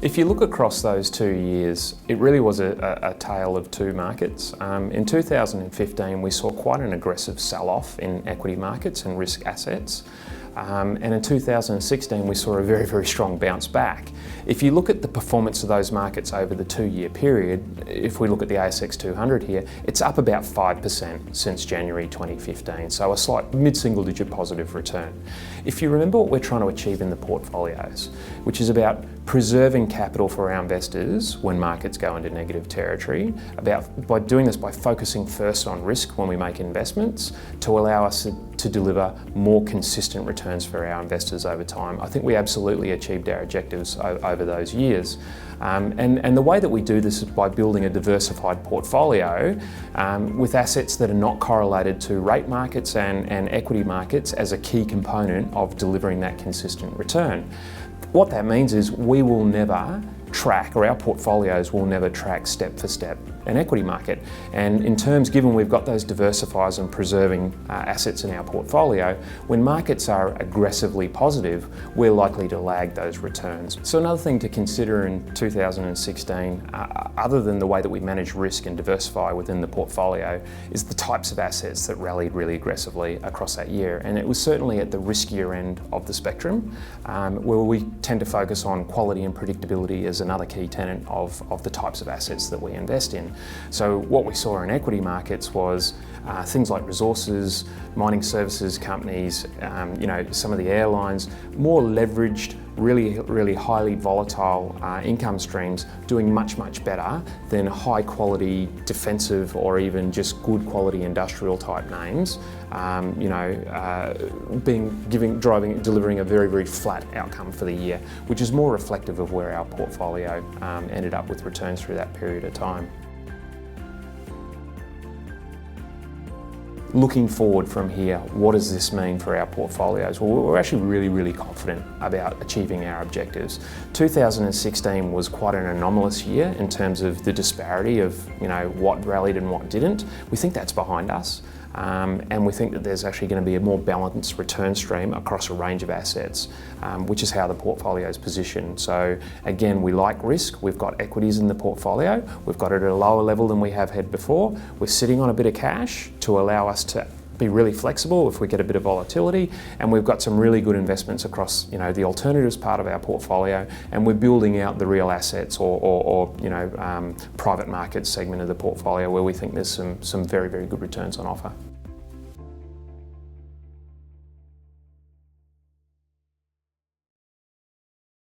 If you look across those 2 years, it really was a tale of two markets. In 2015, we saw quite an aggressive sell-off in equity markets and risk assets. And in 2016, we saw a very, very strong bounce back. If you look at the performance of those markets over the 2-year period, if we look at the ASX 200 here, it's up about 5% since January 2015, so a slight mid-single digit positive return. If you remember what we're trying to achieve in the portfolios, which is about preserving capital for our investors when markets go into negative territory, by doing this by focusing first on risk when we make investments to allow us to deliver more consistent returns for our investors over time. I think we absolutely achieved our objectives over those years. And the way that we do this is by building a diversified portfolio with assets that are not correlated to rate markets and equity markets as a key component of delivering that consistent return. What that means is we will never track, or our portfolios will never track step for step an equity market. And in terms, given we've got those diversifiers and preserving assets in our portfolio, when markets are aggressively positive, we're likely to lag those returns. So another thing to consider in 2016, other than the way that we manage risk and diversify within the portfolio, is the types of assets that rallied really aggressively across that year. And it was certainly at the riskier end of the spectrum, where we tend to focus on quality and predictability as another key tenet of the types of assets that we invest in. So what we saw in equity markets was things like resources, mining services companies, some of the airlines, more leveraged, really highly volatile income streams doing much better than high quality defensive or even just good quality industrial type names, delivering a very flat outcome for the year, which is more reflective of where our portfolio ended up with returns through that period of time. Looking forward from here, what does this mean for our portfolios? Well, we're actually really confident about achieving our objectives. 2016 was quite an anomalous year in terms of the disparity of what rallied and what didn't. We think that's behind us. And we think that there's actually going to be a more balanced return stream across a range of assets, which is how the portfolio is positioned. So again, we like risk. We've got equities in the portfolio. We've got it at a lower level than we have had before. We're sitting on a bit of cash to allow us to be really flexible if we get a bit of volatility, and we've got some really good investments across the alternatives part of our portfolio, and we're building out the real assets or private market segment of the portfolio where we think there's some very good returns on offer.